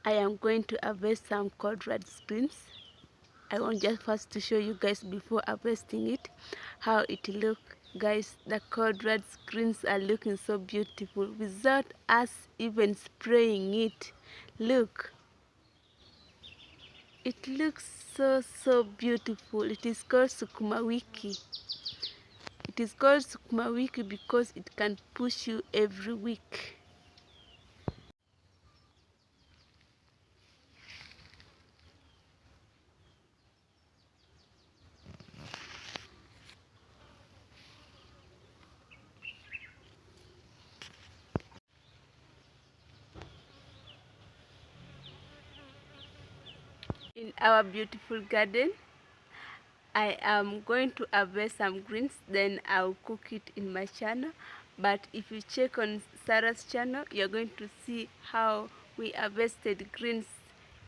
I am going to harvest some cordwood greens. I want just first to show you guys before harvesting it how it look. Guys, the cordwood greens are looking so beautiful without us even spraying it. Look, it looks so beautiful. It is called sukuma wiki. It is called sukuma wiki because it can push you every week. In our beautiful garden, I am going to harvest some greens, then I'll cook it in my channel. But if you check on Sarah's channel, you're going to see how we harvested greens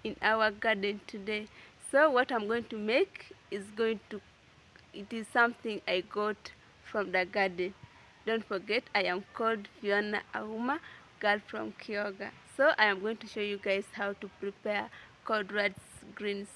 in our garden today. So what I'm going to make is it is something I got from the garden. Don't forget, I am called Fiona Auma, girl from Kyoga. So I am going to show you guys how to prepare cordwood greens.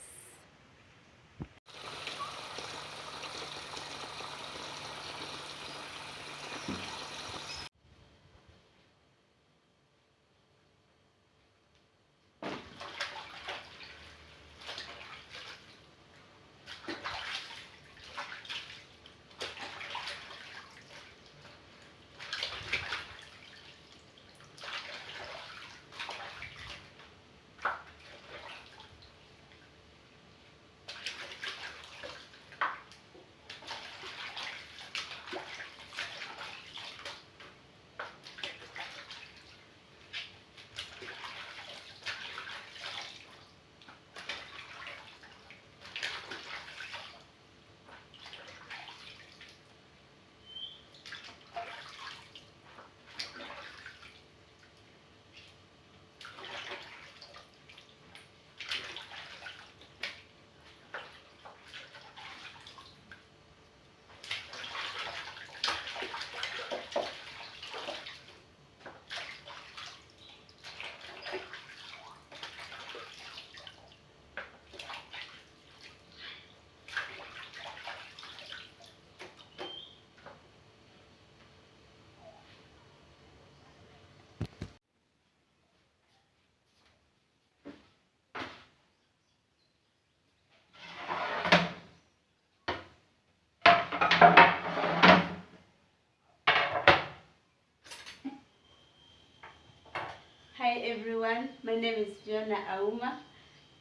Hi everyone, my name is Fiona Auma,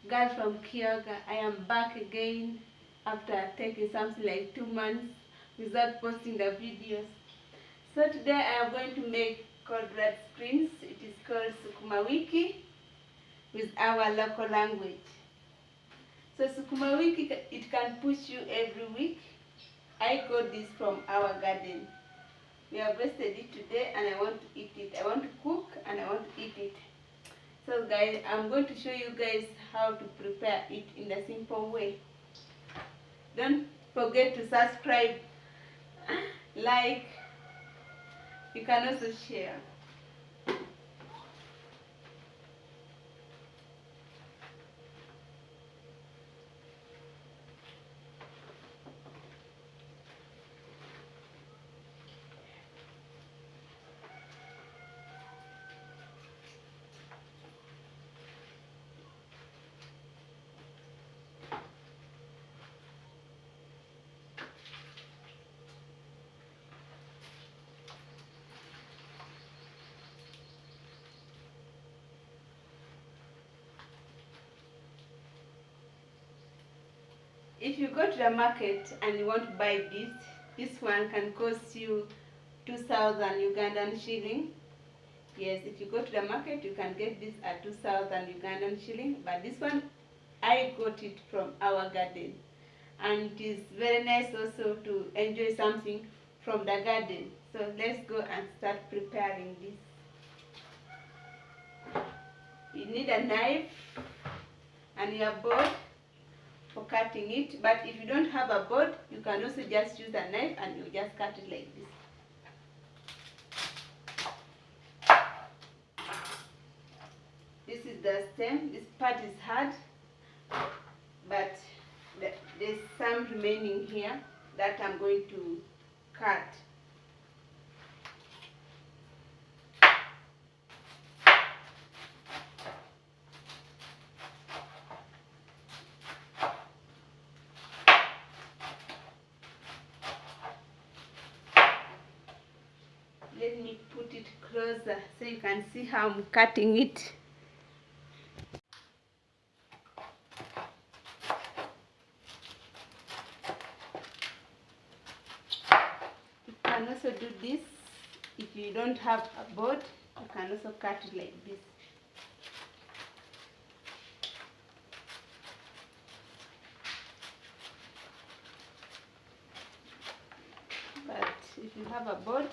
girl from Kyoga. I am back again after taking something like 2 months without posting the videos. So today I am going to make cordwood greens. It is called sukuma wiki with our local language. So sukuma wiki, it can push you every week. I got this from our garden. We harvested it today and I want to eat it. I want to cook and I want to eat it. So guys, I'm going to show you guys how to prepare it in a simple way. Don't forget to subscribe, like, you can also share. If you go to the market and you want to buy this one can cost you 2,000 Ugandan shilling. Yes, if you go to the market, you can get this at 2,000 Ugandan shilling. But this one, I got it from our garden. And it is very nice also to enjoy something from the garden. So let's go and start preparing this. You need a knife and your board for cutting it, but if you don't have a board, you can also just use a knife and you just cut it like this. This is the stem. This part is hard, but there's some remaining here that I'm going to cut. Let me put it closer so you can see how I'm cutting it. You can also do this if you don't have a board. You can also cut it like this. But if you have a board,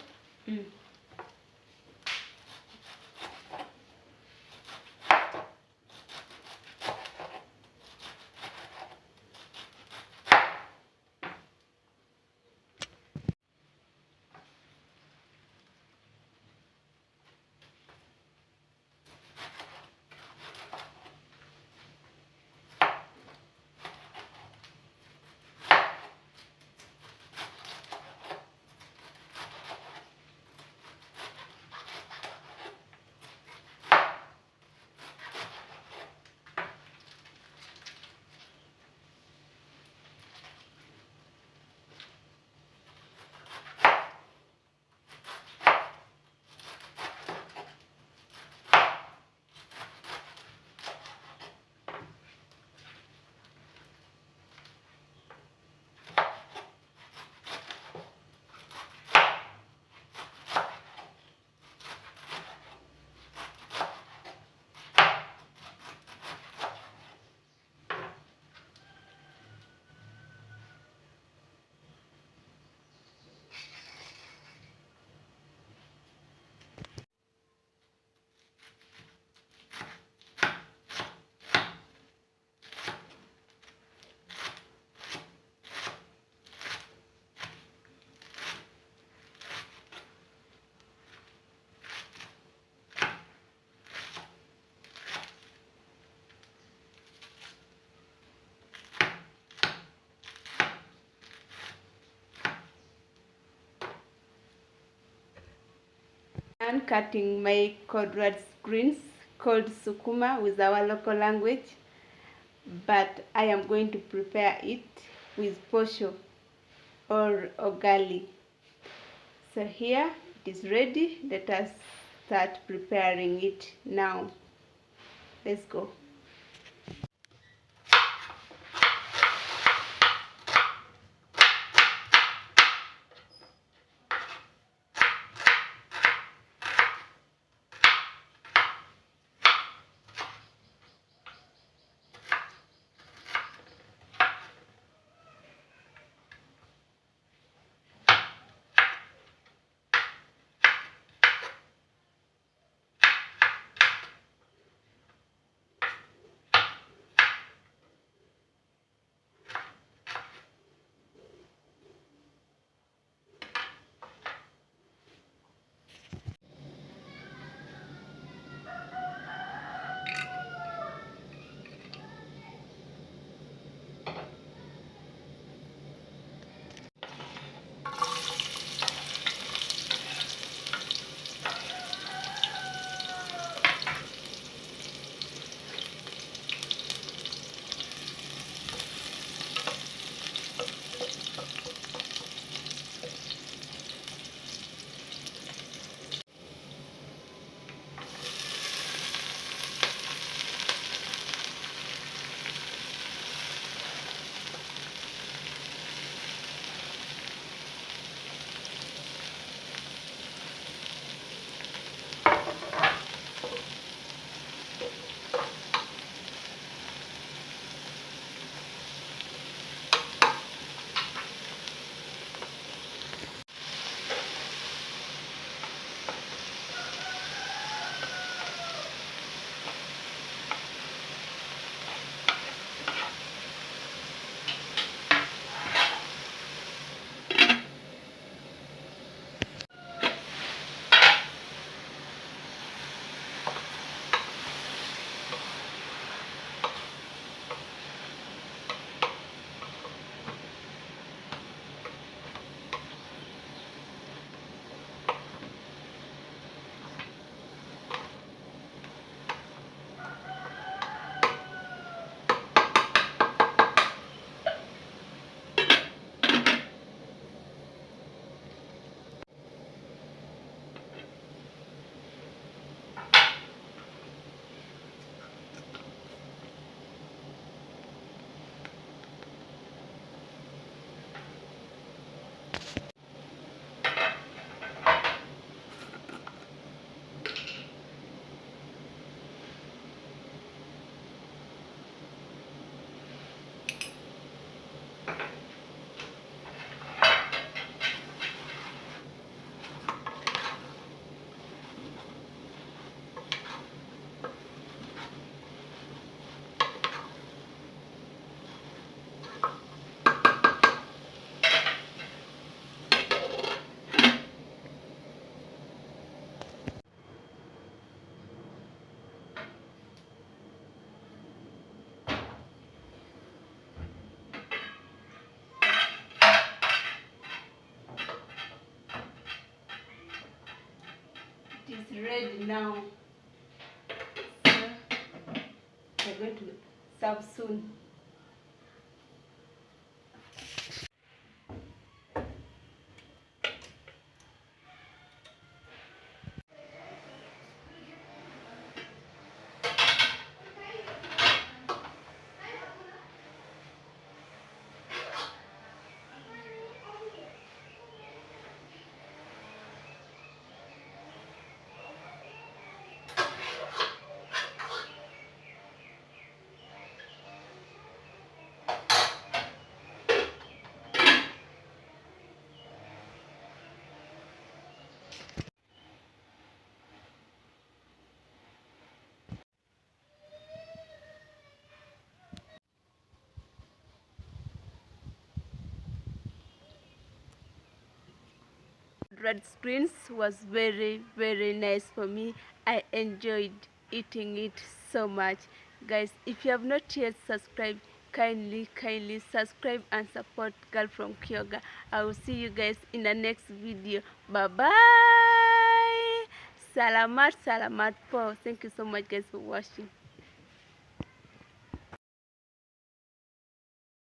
I'm cutting my cordwood greens called sukuma with our local language, but I am going to prepare it with posho or ugali. So here it is ready. Let us start preparing it now. Let's go. it's ready now. So we're going to serve soon. Red screens was very nice for me. I enjoyed eating it so much. Guys, if you have not yet subscribed, kindly subscribe and support Girl from Kyoga. I will see you guys in the next video. Bye bye. Salamat po. Thank you so much guys for watching.